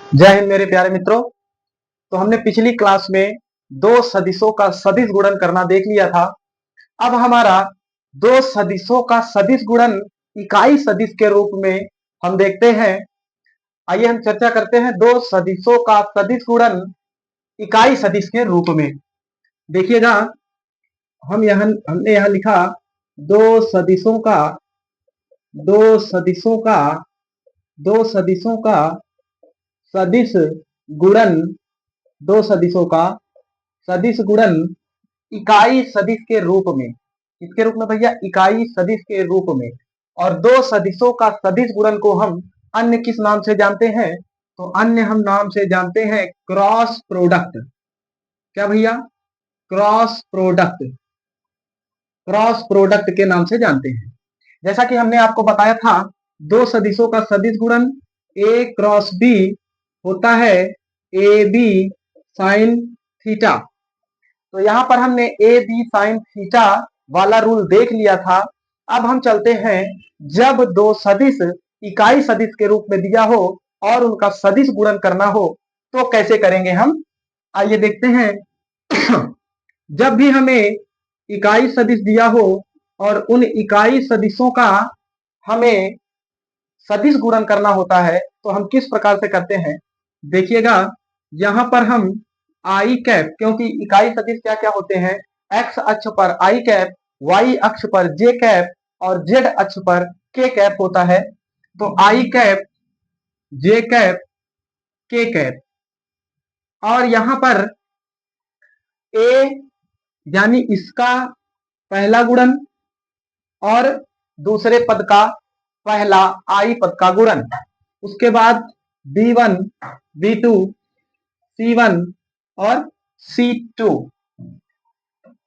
जय हिंद मेरे प्यारे मित्रों। तो हमने पिछली क्लास में दो सदिशों का सदिश गुणन करना देख लिया था। अब हमारा दो सदिशों का सदिश गुणन इकाई सदिश के रूप में हम देखते हैं। आइए हम चर्चा करते हैं दो सदिशों का सदिश गुणन इकाई सदिश के रूप में। देखिएगा, हमने यहाँ लिखा दो सदिशों का दो सदिशों का दो सदिशों का सदिश गुणन दो सदिशों का सदिश गुणन इकाई सदिश के रूप में। किसके रूप में भैया? इकाई सदिश के रूप में। और दो सदिशों का सदिश गुणन को हम अन्य किस नाम से जानते हैं? तो अन्य हम नाम से जानते हैं क्रॉस प्रोडक्ट। क्या भैया? Cross product. क्रॉस प्रोडक्ट के नाम से जानते हैं। जैसा कि हमने आपको बताया था, दो सदिशों का सदिश गुणन ए क्रॉस बी होता है ए बी साइन थीटा। तो यहां पर हमने ए बी साइन थीटा वाला रूल देख लिया था। अब हम चलते हैं, जब दो सदिश इकाई सदिश के रूप में दिया हो और उनका सदिश गुणन करना हो तो कैसे करेंगे हम? आइए देखते हैं। जब भी हमें इकाई सदिश दिया हो और उन इकाई सदिशों का हमें सदिश गुणन करना होता है तो हम किस प्रकार से करते हैं? देखिएगा, यहां पर हम आई कैप, क्योंकि इकाई सदिश क्या क्या होते हैं? एक्स अक्ष पर आई कैप, वाई अक्ष पर जे कैप और जेड अक्ष पर के कैप होता है। तो आई कैप, जे कैप, के कैप। और यहां पर ए यानी इसका पहला गुणन और दूसरे पद का पहला आई पद का गुणन। उसके बाद B1, B2, C1 और C2।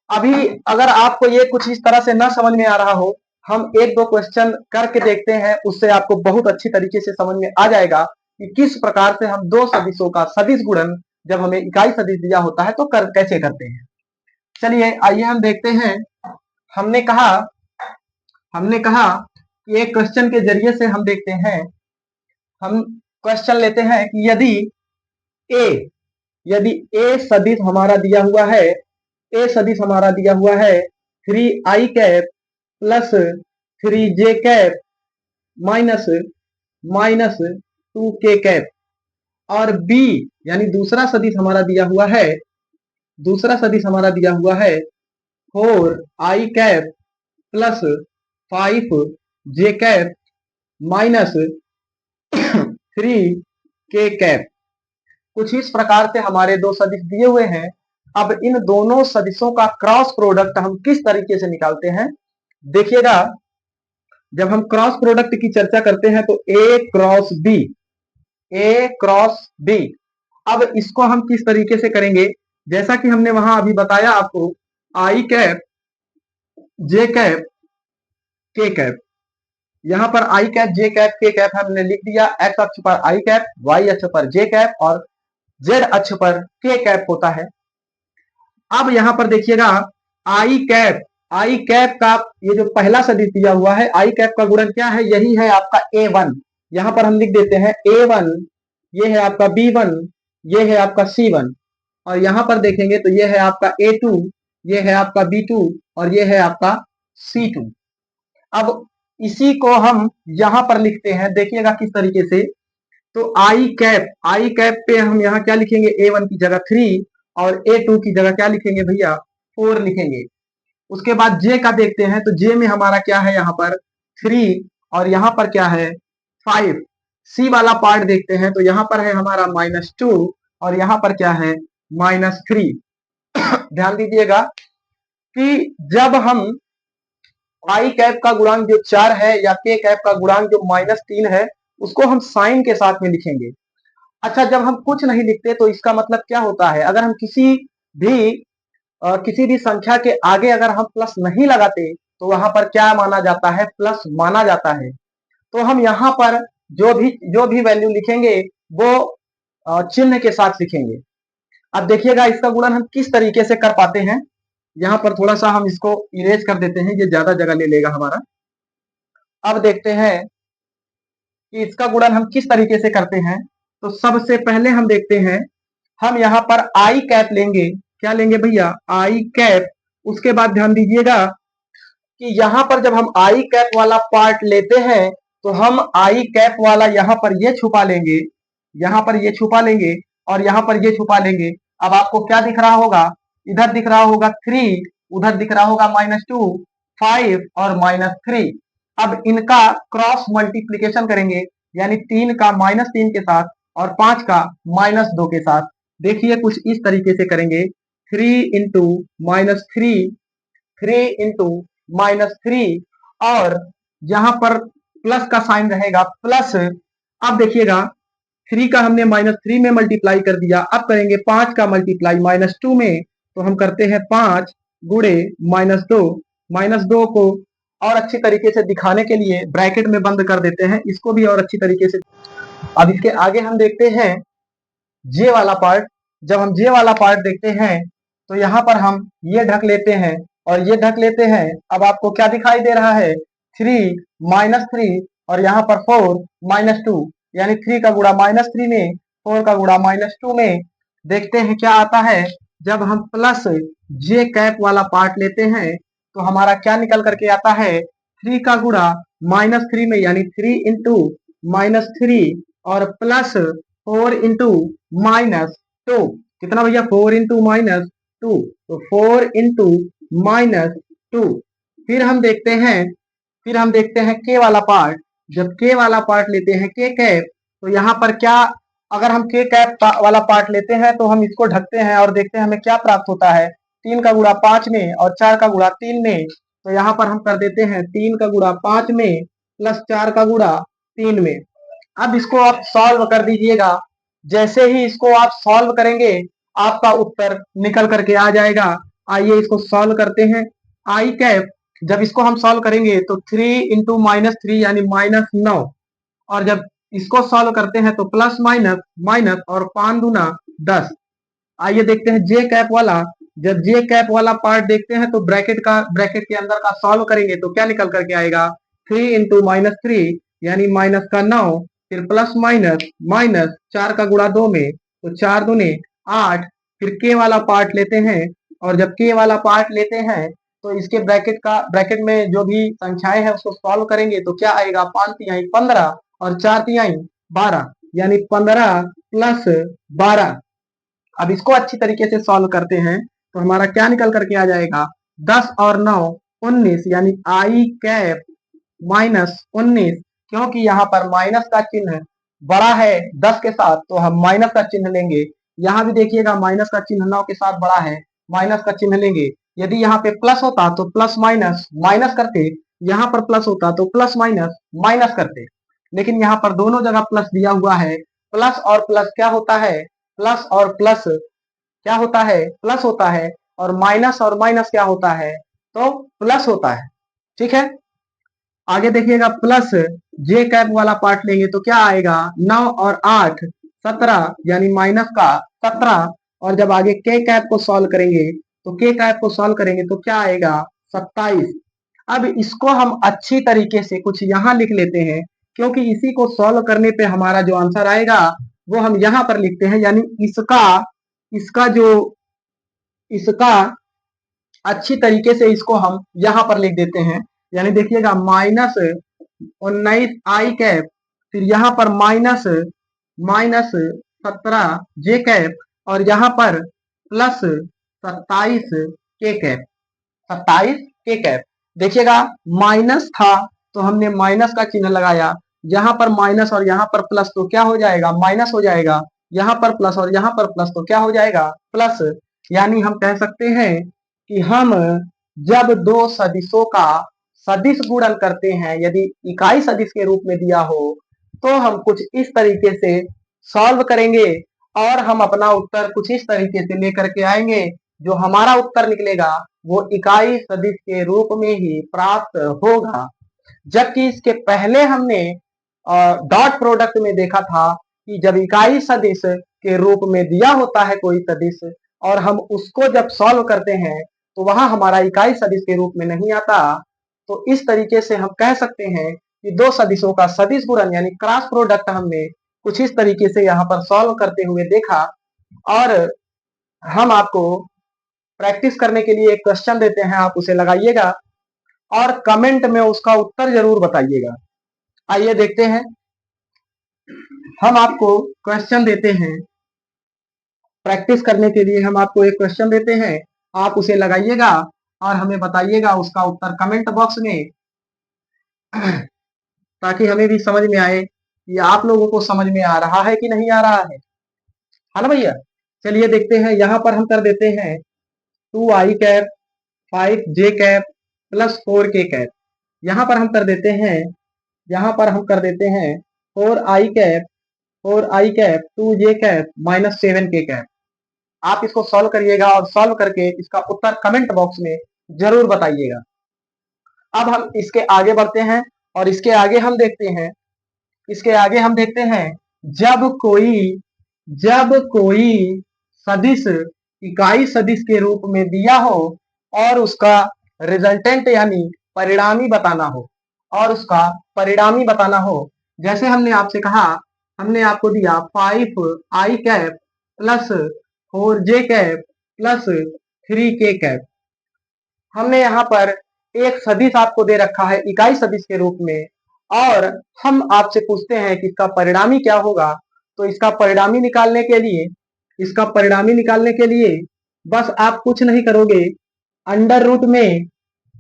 अभी अगर आपको ये कुछ इस तरह से ना समझ में आ रहा हो, हम एक दो क्वेश्चन करके देखते हैं, उससे आपको बहुत अच्छी तरीके से समझ में आ जाएगा कि किस प्रकार से हम दो सदिशों का सदिश गुणन जब हमें इकाई सदिश दिया होता है तो कैसे करते हैं। चलिए आइए हम देखते हैं। हमने कहा हमने कहा कि एक क्वेश्चन के जरिए से हम देखते हैं। हम क्वेश्चन लेते हैं कि ए यदि ए सदिश हमारा दिया हुआ है, ए सदिश हमारा दिया हुआ है 3i cap plus 3j cap minus minus 2k cap. और बी यानी दूसरा सदिश हमारा दिया हुआ है 4i cap plus 5j cap minus 3k cap. कुछ इस प्रकार से हमारे दो सदिश दिए हुए हैं। अब इन दोनों सदिशों का क्रॉस प्रोडक्ट हम किस तरीके से निकालते हैं? देखिएगा, जब हम क्रॉस प्रोडक्ट की चर्चा करते हैं तो ए क्रॉस बी। अब इसको हम किस तरीके से करेंगे? जैसा कि हमने वहां अभी बताया आपको, आई कैप, जे कैप, के कैप। यहां पर आई कैप, जे कैप, के कैप हमने लिख दिया। एक्स अक्ष पर आई कैप, वाई अक्ष पर जे कैप और जेड अक्ष पर के कैप होता है। अब यहां पर देखिएगा, आई कैप का ये जो पहला सदिश दिया हुआ है, आई कैप का गुणन क्या है? यही है आपका A1। यहां पर हम लिख देते हैं A1, ये है आपका B1, ये है आपका C1। और यहां पर देखेंगे तो ये है आपका A2, ये है आपका B2 और ये है आपका C2। अब इसी को हम यहां पर लिखते हैं, देखिएगा किस तरीके से। तो आई कैप पे हम यहाँ क्या लिखेंगे? A1 की जगह 3 और A2 की जगह क्या लिखेंगे भैया? 4 लिखेंगे। उसके बाद जे का देखते हैं तो जे में हमारा क्या है? यहाँ पर 3 और यहाँ पर क्या है? 5। सी वाला पार्ट देखते हैं तो यहाँ पर है हमारा -2 और यहाँ पर क्या है? -3। ध्यान दीजिएगा कि जब हम आई कैप का गुणांक जो 4 है या के कैप का गुणांक जो -3 है, उसको हम साइन के साथ में लिखेंगे। अच्छा, जब हम कुछ नहीं लिखते तो इसका मतलब क्या होता है? अगर हम किसी भी संख्या के आगे अगर हम प्लस नहीं लगाते तो वहां पर क्या माना जाता है? प्लस माना जाता है। तो हम यहाँ पर जो भी वैल्यू लिखेंगे वो चिन्ह के साथ लिखेंगे। अब देखिएगा इसका गुणन हम किस तरीके से कर पाते हैं। यहाँ पर थोड़ा सा हम इसको इरेज कर देते हैं, ये ज्यादा जगह ले लेगा हमारा। अब देखते हैं कि इसका गुणन हम किस तरीके से करते हैं। तो सबसे पहले हम देखते हैं, हम यहाँ पर आई कैप लेंगे। क्या लेंगे भैया? आई कैप। उसके बाद ध्यान दीजिएगा कि यहाँ पर जब हम आई कैप वाला पार्ट लेते हैं तो हम आई कैप वाला यहाँ पर ये छुपा लेंगे, यहाँ पर ये छुपा लेंगे और यहाँ पर ये छुपा लेंगे। अब आपको क्या दिख रहा होगा? इधर दिख रहा होगा 3, उधर दिख रहा होगा -2, 5 और -3। अब इनका क्रॉस मल्टीप्लीकेशन करेंगे, यानी 3 का -3 के साथ और 5 का -2 के साथ। देखिए कुछ इस तरीके से करेंगे, 3 इंटू -3, 3 इंटू -3 और यहाँ पर प्लस का साइन रहेगा प्लस। अब देखिएगा 3 का हमने -3 में मल्टीप्लाई कर दिया, अब करेंगे 5 का मल्टीप्लाई -2 में, तो हम करते हैं 5 गुणे -2। -2 को और अच्छी तरीके से दिखाने के लिए ब्रैकेट में बंद कर देते हैं, इसको भी और अच्छी तरीके से। अब इसके आगे हम देखते हैं जे वाला पार्ट। जब हम जे वाला पार्ट देखते हैं तो यहाँ पर हम ये ढक लेते हैं और ये ढक लेते हैं। अब आपको क्या दिखाई दे रहा है? 3 -3 और यहाँ पर 4 -2, यानी 3 का गुणा -3 में, 4 का गुणा -2 में। देखते हैं क्या आता है। जब हम प्लस जे कैप वाला पार्ट लेते हैं तो हमारा क्या निकल करके आता है? 3 का गुणा -3 में, यानी 3 इंटू -3 और प्लस 4 इंटू -2। कितना भैया? 4 इंटू -2, तो 4 इंटू -2। फिर हम देखते हैं, के वाला पार्ट। जब के वाला पार्ट लेते हैं, के कैप, तो यहाँ पर क्या, अगर हम के कैप वाला पार्ट लेते हैं तो हम इसको ढकते हैं और देखते हैं हमें क्या प्राप्त होता है। 3 का गुणा 5 में और 4 का गुणा 3 में, तो यहाँ पर हम कर देते हैं 3 का गुणा 5 में प्लस 4 का गुणा 3 में। अब इसको आप सॉल्व कर दीजिएगा। जैसे ही इसको आप सॉल्व करेंगे आपका उत्तर निकल करके आ जाएगा। आइए इसको सॉल्व करते हैं। आई कैप, जब इसको हम सॉल्व करेंगे तो 3 इंटू -3 यानी -9, और जब इसको सॉल्व करते हैं तो प्लस माइनस माइनस और 5 दूना 10। आइए देखते हैं जे कैप वाला। जब जे कैप वाला पार्ट देखते हैं तो ब्रैकेट के अंदर का सॉल्व करेंगे तो क्या निकल करके आएगा? 3 इंटू -3 यानी -9, फिर प्लस माइनस माइनस 4 का गुणा 2 में, तो 4 दूने 8। फिर के वाला पार्ट लेते हैं और जब के वाला पार्ट लेते हैं तो इसके ब्रैकेट में जो भी संख्याएं हैं उसको सॉल्व करेंगे तो क्या आएगा? 5 तिहाई 15 और 4 तिहाई 12, यानी 15 प्लस 12। अब इसको अच्छी तरीके से सॉल्व करते हैं तो हमारा क्या निकल करके आ जाएगा? 10 और 9 19, यानी आई कैप -19। क्योंकि यहाँ पर माइनस का चिन्ह बड़ा है 10 के साथ तो हम माइनस का चिन्ह लेंगे। यहाँ भी देखिएगा माइनस का चिन्ह 9 के साथ बड़ा है, माइनस का चिन्ह लेंगे। यदि यहाँ पे प्लस होता तो प्लस माइनस माइनस करते, यहाँ पर प्लस होता तो प्लस माइनस माइनस करते, लेकिन यहाँ पर दोनों जगह प्लस दिया हुआ है। प्लस और प्लस क्या होता है? प्लस और प्लस क्या होता है? प्लस होता है। और माइनस क्या होता है? तो प्लस होता है। ठीक है, आगे देखिएगा प्लस जे कैप वाला पार्ट लेंगे तो क्या आएगा? 9 और 8 17, यानी माइनस का 17। और जब आगे के कैप को सॉल्व करेंगे तो के कैप को सॉल्व करेंगे तो क्या आएगा? 27। अब इसको हम अच्छी तरीके से कुछ यहाँ लिख लेते हैं, क्योंकि इसी को सॉल्व करने पे हमारा जो आंसर आएगा वो हम यहाँ पर लिखते हैं, यानी इसका इसका जो इसका अच्छी तरीके से इसको हम यहाँ पर लिख देते हैं। यानी देखिएगा -19 आई कैप, फिर यहाँ पर -17 जे कैप और यहाँ पर प्लस 27 के कैप, 27 के कैप। देखिएगा माइनस था तो हमने माइनस का चिन्ह लगाया, यहाँ पर माइनस और यहाँ पर प्लस तो क्या हो जाएगा? माइनस हो जाएगा। यहाँ पर प्लस और यहाँ पर प्लस तो क्या हो जाएगा? प्लस। यानी हम कह सकते हैं कि हम जब दो सदिशों का सदिश गुणन करते हैं, यदि इकाई सदिश के रूप में दिया हो तो हम कुछ इस तरीके से सॉल्व करेंगे और हम अपना उत्तर कुछ इस तरीके से लेकर के आएंगे। जो हमारा उत्तर निकलेगा वो इकाई सदिश के रूप में ही प्राप्त होगा। जबकि इसके पहले हमने डॉट प्रोडक्ट में देखा था कि जब इकाई सदिश के रूप में दिया होता है कोई सदिश और हम उसको जब सॉल्व करते हैं तो वहां हमारा इकाई सदिश के रूप में नहीं आता। तो इस तरीके से हम कह सकते हैं कि दो सदिशों का सदिश गुणन यानी क्रॉस प्रोडक्ट हमने कुछ इस तरीके से यहाँ पर सॉल्व करते हुए देखा, और हम आपको प्रैक्टिस करने के लिए एक क्वेश्चन देते हैं, आप उसे लगाइएगा और कमेंट में उसका उत्तर जरूर बताइएगा। आइए देखते हैं, हम आपको क्वेश्चन देते हैं, प्रैक्टिस करने के लिए हम आपको एक क्वेश्चन देते हैं, आप उसे लगाइएगा और हमें बताइएगा उसका उत्तर कमेंट बॉक्स में, ताकि हमें भी समझ में आए कि आप लोगों को समझ में आ रहा है कि नहीं आ रहा है ना भैया। चलिए देखते हैं, यहाँ पर हम कर देते हैं 2i cap 5j cap plus 4k cap. यहाँ पर हम कर देते हैं, यहाँ पर हम कर देते हैं 4i cap 2j cap minus 7k cap. आप इसको सॉल्व करिएगा और सॉल्व करके इसका उत्तर कमेंट बॉक्स में जरूर बताइएगा। अब हम इसके आगे बढ़ते हैं और इसके आगे हम देखते हैं, इसके आगे हम देखते हैं, जब कोई सदिश इकाई सदिश के रूप में दिया हो और उसका रिजल्टेंट यानी परिणामी बताना हो, और उसका परिणामी बताना हो। जैसे हमने आपसे कहा, हमने आपको दिया 5i cap plus 4j cap plus 3k cap. हमने यहाँ पर एक सदिश आपको दे रखा है इकाई सदिश के रूप में, और हम आपसे पूछते हैं कि इसका परिणामी क्या होगा। तो इसका परिणामी निकालने के लिए, इसका परिणामी निकालने के लिए बस आप कुछ नहीं करोगे, अंडर रूट में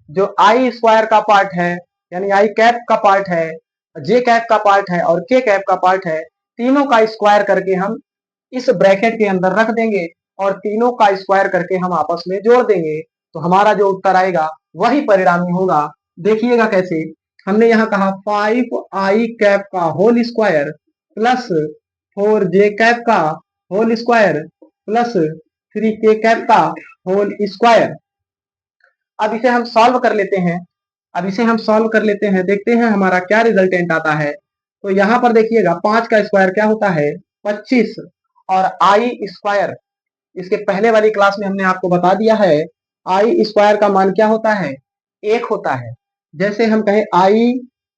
जो आई स्क्वायर का पार्ट है, यानी आई कैप का पार्ट है, जे कैप का पार्ट है और के कैप का पार्ट है, तीनों का स्क्वायर करके हम इस ब्रैकेट के अंदर रख देंगे और तीनों का स्क्वायर करके हम आपस में जोड़ देंगे, तो हमारा जो उत्तर आएगा वही परिणामी होगा। देखिएगा कैसे, हमने यहाँ कहा 5i कैप का whole square plus 4j cap का whole square plus 3k cap का होल स्क्वायर। अब इसे हम सॉल्व कर लेते हैं, अब इसे हम सॉल्व कर लेते हैं, देखते हैं हमारा क्या रिजल्टेंट आता है। तो यहाँ पर देखिएगा 5 का स्क्वायर क्या होता है 25, और आई स्क्वायर, इसके पहले वाली क्लास में हमने आपको बता दिया है आई स्क्वायर का मान क्या होता है 1 होता है। जैसे हम कहें आई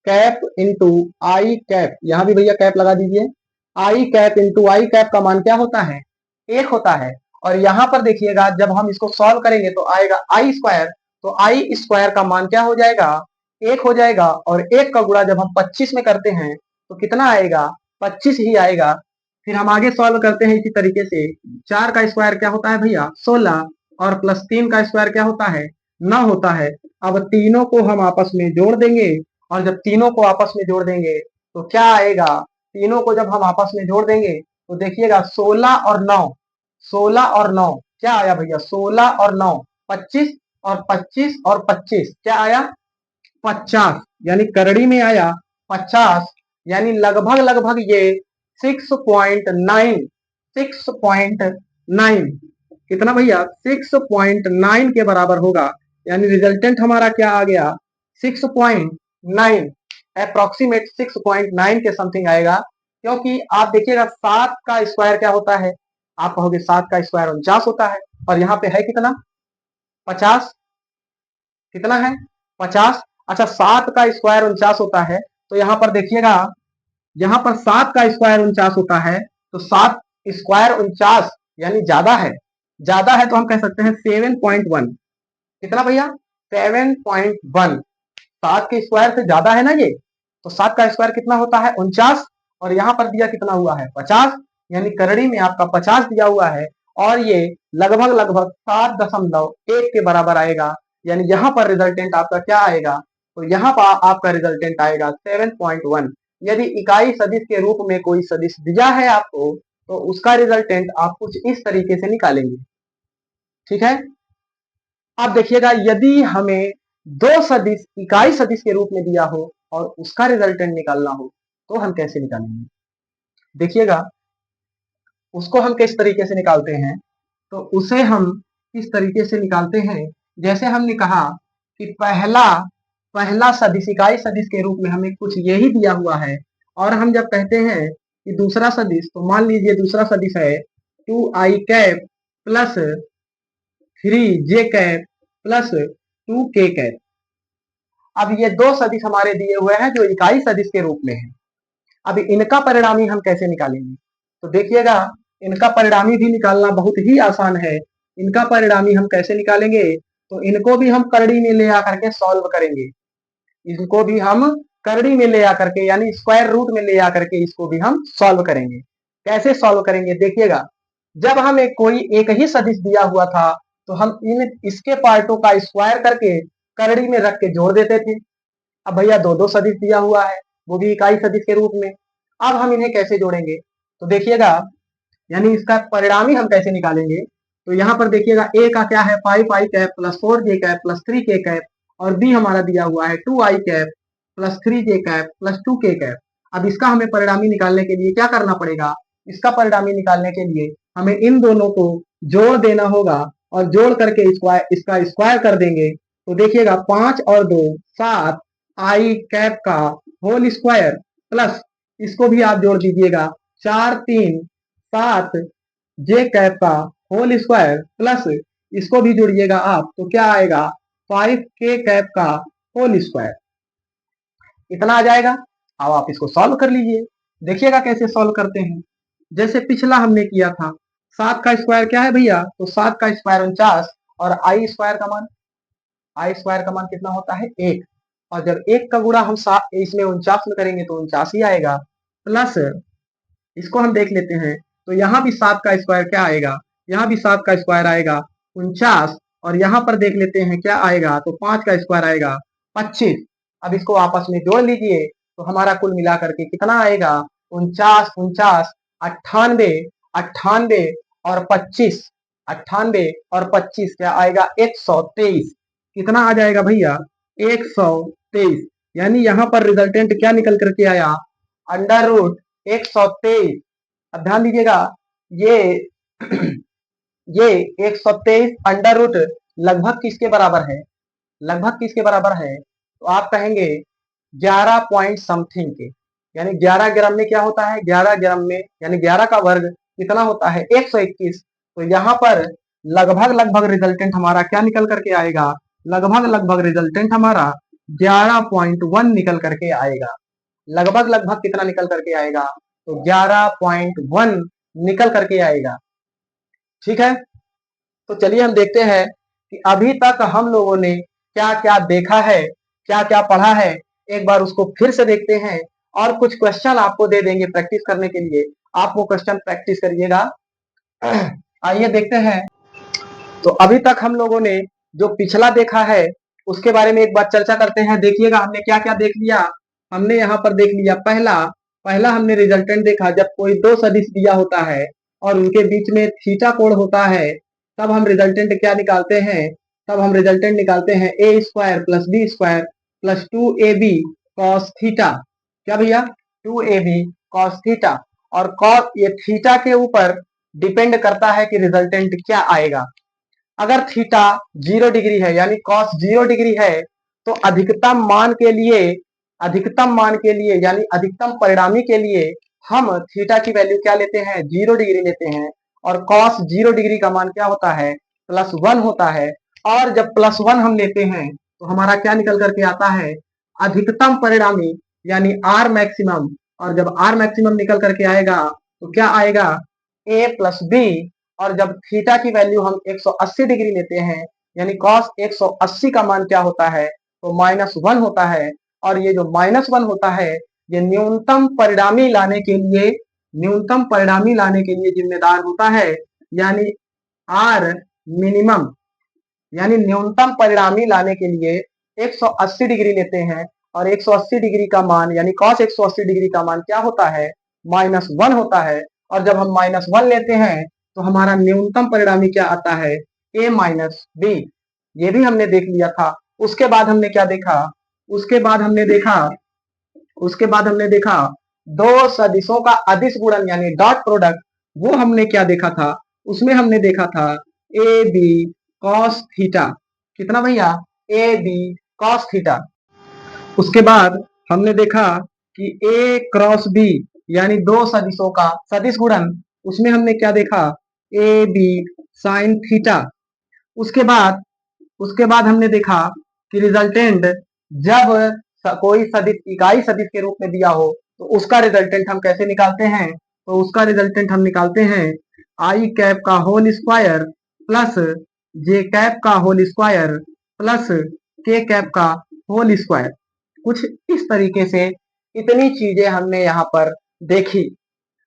कैप इंटू आई कैप, यहाँ भी भैया कैप लगा दीजिए, आई कैप इंटू आई कैप का मान क्या होता है 1 होता है। और यहाँ पर देखिएगा जब हम इसको सॉल्व करेंगे तो आएगा आई स्क्वायर, तो आई स्क्वायर का मान क्या हो जाएगा 1 हो जाएगा, और 1 का गुणा जब हम 25 में करते हैं तो कितना आएगा 25 ही आएगा। फिर हम आगे सॉल्व करते हैं इसी तरीके से, 4 का स्क्वायर क्या होता है भैया 16, और प्लस 3 का स्क्वायर क्या होता है 9 होता है। अब तीनों को हम आपस में जोड़ देंगे, और जब तीनों को आपस में जोड़ देंगे तो क्या आएगा, तीनों को जब हम आपस में जोड़ देंगे तो देखिएगा 16 और 9, 16 और 9 क्या आया भैया 16 और 9 25, और 25 और 25 क्या आया 50, यानी करड़ी में आया 50, यानी लगभग लगभग ये 6.9, 6.9 कितना भैया 6.9 के बराबर होगा, यानी रिजल्टेंट हमारा क्या आ गया 6.9, अप्रोक्सीमेट 6.9 के समथिंग आएगा। क्योंकि आप देखिएगा 7 का स्क्वायर क्या होता है, आप कहोगे 7 का स्क्वायर 49 होता है, और यहाँ पे है कितना 50, कितना है 50। अच्छा 7 का स्क्वायर 49 होता है, तो यहाँ पर देखिएगा, यहाँ पर 7 का स्क्वायर 49 होता है, तो 7 स्क्वायर 49 यानी ज्यादा है, ज्यादा है तो हम कह सकते हैं 7.1, कितना भैया 7.1, 7 के स्क्वायर से ज्यादा है ना ये, तो 7 का स्क्वायर कितना होता है 49, और यहाँ पर दिया कितना हुआ है 50, यानी करड़ी में आपका 50 दिया हुआ है, और ये लगभग लगभग 7.1 के बराबर आएगा, यानी यहाँ पर रिजल्टेंट आपका क्या आएगा, तो यहाँ पर आपका रिजल्टेंट आएगा 7.1। यदि इकाई सदिश के रूप में कोई सदिश दिया है आपको, तो उसका रिजल्टेंट आप कुछ इस तरीके से निकालेंगे, ठीक है। अब देखिएगा यदि हमें दो सदिश इकाई सदिश के रूप में दिया हो और उसका रिजल्टेंट निकालना हो तो हम कैसे निकालेंगे, देखिएगा उसको हम किस तरीके से निकालते हैं। तो उसे हम इस तरीके से निकालते हैं, जैसे हमने कहा कि पहला पहला सदिश इकाई सदिश के रूप में हमें कुछ यही दिया हुआ है, और हम जब कहते हैं कि दूसरा सदिश, तो मान लीजिए दूसरा सदिश है 2i cap plus 3j cap plus 2k cap. अब ये दो सदिश हमारे दिए हुए हैं जो इकाई सदिश के रूप में है। अब इनका परिणामी हम कैसे निकालेंगे? तो देखिएगा, इनका परिणामी भी निकालना बहुत ही आसान है। इनका परिणामी हम कैसे निकालेंगे? तो इनको भी हम करड़ी में ले आकर के सॉल्व करेंगे। इनको भी हम करड़ी में ले आकर के यानी स्क्वायर रूट में ले आकर के इसको भी हम सॉल्व करेंगे। कैसे सॉल्व करेंगे? देखिएगा, जब हमें कोई एक ही सदिश दिया हुआ था तो हम इन इसके पार्टों का स्क्वायर करके करड़ी में रख के जोड़ देते थे। अब भैया दो दो सदिश दिया हुआ है, वो भी इकाई सदिश के रूप में। अब हम इन्हें कैसे जोड़ेंगे? तो देखिएगा, यानी इसका परिणामी हम कैसे निकालेंगे? तो यहाँ पर देखिएगा, ए का क्या है? 5i cap plus 4j cap plus 3k cap, और बी हमारा दिया हुआ है 2i cap plus 3j cap plus 2k cap. अब इसका हमें परिणामी निकालने के लिए क्या करना पड़ेगा? इसका परिणामी निकालने के लिए हमें इन दोनों को जोड़ देना होगा, और जोड़ करके इसका स्क्वायर कर देंगे। तो देखिएगा, 5 और 2 7 आई कैप का होल स्क्वायर प्लस इसको भी आप जोड़ दीजिएगा, 4 3 7 जे कैप का होल स्क्वायर प्लस इसको भी जोड़िएगा आप, तो क्या आएगा? 5k कैप का होल स्क्वायर। इतना आ जाएगा। अब आप इसको सॉल्व कर लीजिए, देखिएगा कैसे सॉल्व करते हैं। जैसे पिछला हमने किया था, 7 का स्क्वायर क्या है भैया? तो 7 का स्क्वायर 49, और आई स्क्वायर का मान कितना होता है? 1। और जब 1 का गुणा हम इसमें 49 में करेंगे तो 49 ही आएगा। प्लस इसको हम देख लेते हैं, तो यहाँ भी 7 का स्क्वायर क्या आएगा? यहाँ भी 7 का स्क्वायर आएगा 49, और यहाँ पर देख लेते हैं क्या आएगा? तो 5 का स्क्वायर आएगा 25। अब इसको आपस में जोड़ लीजिए, तो हमारा कुल मिलाकर के कितना आएगा? 49 49 98 98 और 25, 98 और 25 क्या आएगा? 123। कितना आ जाएगा भैया? 123। यानी यहाँ पर रिजल्टेंट क्या निकल करके आया? Under root 123। अब ध्यान दीजिएगा, ये ये 123 अंडर रूट लगभग किसके बराबर है? लगभग किसके बराबर है? तो आप कहेंगे 11 पॉइंट समथिंग के, यानी 11 ग्राम में क्या होता है? 11 ग्राम में यानी 11 का वर्ग कितना होता है? 121। तो यहाँ पर लगभग लगभग रिजल्टेंट हमारा क्या निकल करके आएगा? लगभग लगभग रिजल्टेंट हमारा 11.1 निकल करके आएगा। लगभग लगभग कितना निकल करके आएगा? तो 11.1 निकल करके आएगा। ठीक है, तो चलिए हम देखते हैं कि अभी तक हम लोगों ने क्या क्या देखा है, क्या क्या पढ़ा है। एक बार उसको फिर से देखते हैं, और कुछ क्वेश्चन आपको दे देंगे प्रैक्टिस करने के लिए। आप वो क्वेश्चन प्रैक्टिस करिएगा। आइए देखते हैं। तो अभी तक हम लोगों ने जो पिछला देखा है उसके बारे में एक बार चर्चा करते हैं। देखिएगा, हमने क्या क्या देख लिया। हमने यहाँ पर देख लिया, पहला पहला हमने रिजल्टेंट देखा, जब कोई दो सदिश दिया होता है और उनके बीच में थीटा कोण होता है, तब हम रिजल्टेंट क्या निकालते हैं? तब हम रिजल्टेंट निकालते हैं A square plus B square plus 2ab cos theta. क्या भैया? 2ab cos theta. और कॉस ये थीटा के ऊपर डिपेंड करता है कि रिजल्टेंट क्या आएगा। अगर थीटा 0 डिग्री है यानी कॉस 0 डिग्री है, तो अधिकतम मान के लिए यानी अधिकतम परिणामी के लिए हम थीटा की वैल्यू क्या लेते हैं? 0 डिग्री लेते हैं। और कॉस 0 डिग्री का मान क्या होता है? +1 होता है। और जब +1 हम लेते हैं तो हमारा क्या निकल करके आता है? अधिकतम परिणामी यानी आर मैक्सिमम। और जब आर मैक्सिमम निकल करके आएगा तो क्या आएगा? ए प्लस बी। और जब थीटा की वैल्यू हम 180 डिग्री लेते हैं यानी कॉस 180 का मान क्या होता है? तो -1 होता है। और ये जो -1 होता है, ये न्यूनतम परिणामी लाने के लिए जिम्मेदार होता है। यानी आर मिनिमम, यानी न्यूनतम परिणामी लाने के लिए 180 डिग्री लेते हैं, और 180 डिग्री का मान यानी कॉस 180 डिग्री का मान क्या होता है? -1 होता है। और जब हम -1 लेते हैं तो हमारा न्यूनतम परिणामी क्या आता है? a minus B. ये भी हमने देख लिया था। उसके बाद हमने क्या देखा? उसके बाद हमने देखा दो सदिशों का अदिश गुणन यानी डॉट प्रोडक्ट। वो हमने क्या देखा था? उसमें हमने देखा था ए बी कॉस थीटा। कितना भैया? A B cos theta. उसके बाद हमने देखा कि ए क्रॉस बी यानी दो सदिशों का सदिश गुणन। उसमें हमने क्या देखा? A B sine theta. उसके बाद हमने देखा कि रिजल्टेंट जब कोई सदिश इकाई सदिश के रूप में दिया हो तो उसका रिजल्टेंट हम कैसे निकालते हैं? तो उसका रिजल्टेंट हम निकालते हैं आई कैप का होल स्क्वायर प्लस जे कैप का होल स्क्वायर प्लस के कैप का होल स्क्वायर। कुछ इस तरीके से इतनी चीजें हमने यहाँ पर देखी।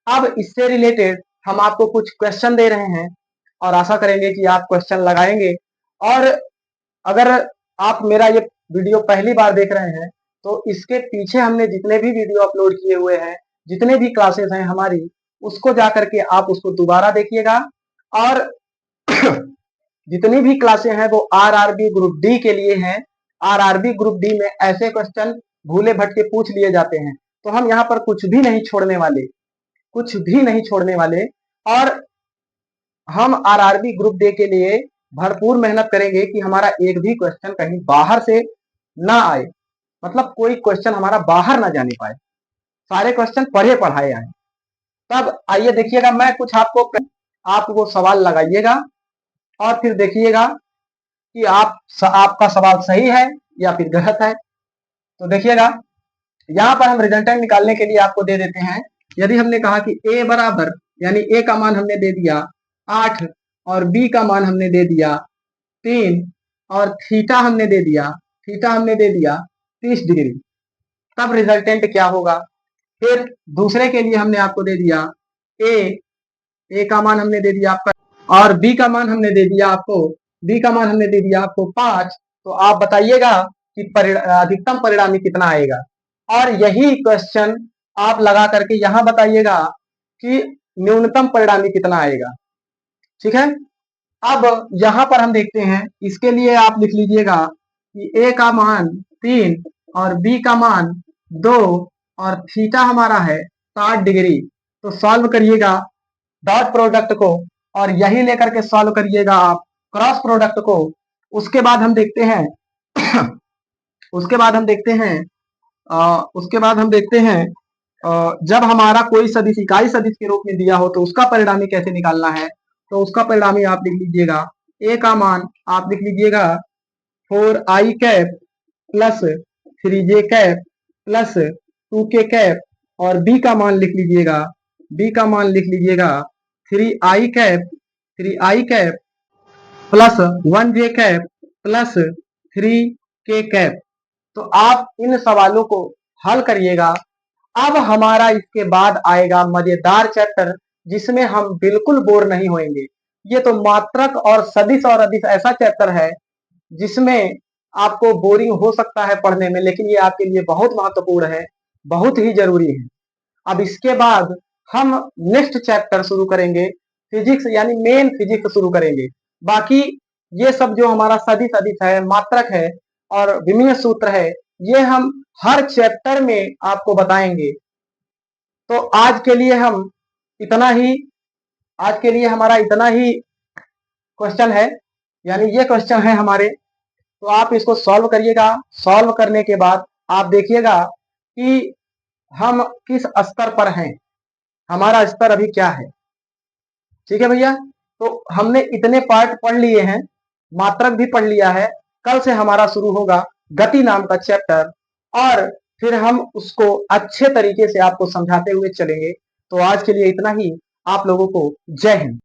अब इससे रिलेटेड हम आपको कुछ क्वेश्चन दे रहे हैं और आशा करेंगे कि आप क्वेश्चन लगाएंगे। और अगर आप मेरा ये वीडियो पहली बार देख रहे हैं तो इसके पीछे हमने जितने भी वीडियो अपलोड किए हुए हैं, जितने भी क्लासेस हैं हमारी, उसको जाकर के आप उसको दोबारा देखिएगा। और जितनी भी क्लासें हैं वो आरआरबी ग्रुप डी के लिए हैं। आरआरबी ग्रुप डी में ऐसे क्वेश्चन भूले भटके पूछ लिए जाते हैं, तो हम यहाँ पर कुछ भी नहीं छोड़ने वाले, कुछ भी नहीं छोड़ने वाले। और हम आरआरबी ग्रुप डे के लिए भरपूर मेहनत करेंगे कि हमारा एक भी क्वेश्चन कहीं बाहर से ना आए, मतलब कोई क्वेश्चन हमारा बाहर ना जाने पाए, सारे क्वेश्चन पढ़े पढ़ाए आए। तब आइए देखिएगा, मैं कुछ आप वो सवाल लगाइएगा और फिर देखिएगा कि आपका सवाल सही है या फिर गलत है। तो देखिएगा, यहाँ पर हम रिजल्टेंट निकालने के लिए आपको दे देते हैं। यदि हमने कहा कि ए बराबर, यानी ए का मान हमने दे दिया 8 और बी का मान हमने दे दिया 3 और थीटा हमने दे दिया 30 डिग्री, तब रिजल्टेंट क्या होगा? फिर दूसरे के लिए हमने आपको दे दिया ए का मान हमने दे दिया आपका, और बी का मान हमने दे दिया आपको 5। तो आप बताइएगा कि अधिकतम परिणामी कितना आएगा। और यही क्वेश्चन आप लगा करके यहां बताइएगा कि न्यूनतम परिणामी कितना आएगा। ठीक है, अब यहां पर हम देखते हैं, इसके लिए आप लिख लीजिएगा कि ए का मान 3 और बी का मान 2 और थीटा हमारा है 60 डिग्री। तो सॉल्व करिएगा डॉट प्रोडक्ट को और यही लेकर के सॉल्व करिएगा आप क्रॉस प्रोडक्ट को। उसके बाद हम देखते हैं उसके बाद हम देखते हैं जब हमारा कोई सदिश इकाई सदिश के रूप में दिया हो तो उसका परिणामी कैसे निकालना है। तो उसका परिणामी आप लिख लीजिएगा, ए का मान आप लिख लीजिएगा 4i cap plus 3j cap plus 2k cap, और बी का मान लिख लीजिएगा 3i cap plus 1j cap plus 3k cap. तो आप इन सवालों को हल करिएगा। अब हमारा इसके बाद आएगा मजेदार चैप्टर, जिसमें हम बिल्कुल बोर नहीं होंगे। ये तो मात्रक और सदिश और अदिश ऐसा चैप्टर है जिसमें आपको बोरिंग हो सकता है पढ़ने में, लेकिन ये आपके लिए बहुत महत्वपूर्ण है, बहुत ही जरूरी है। अब इसके बाद हम नेक्स्ट चैप्टर शुरू करेंगे, फिजिक्स, यानी मेन फिजिक्स शुरू करेंगे। बाकी ये सब जो हमारा सदिश अदिश है, मात्रक है और विमीय सूत्र है, ये हम हर चैप्टर में आपको बताएंगे। तो आज के लिए हमारा इतना ही क्वेश्चन है, यानी ये क्वेश्चन है हमारे। तो आप इसको सॉल्व करिएगा। सॉल्व करने के बाद आप देखिएगा कि हम किस स्तर पर हैं, हमारा स्तर अभी क्या है। ठीक है भैया, तो हमने इतने पार्ट पढ़ लिए हैं, मात्रक भी पढ़ लिया है। कल से हमारा शुरू होगा गति नाम का चैप्टर, और फिर हम उसको अच्छे तरीके से आपको समझाते हुए चलेंगे। तो आज के लिए इतना ही। आप लोगों को जय हिंद।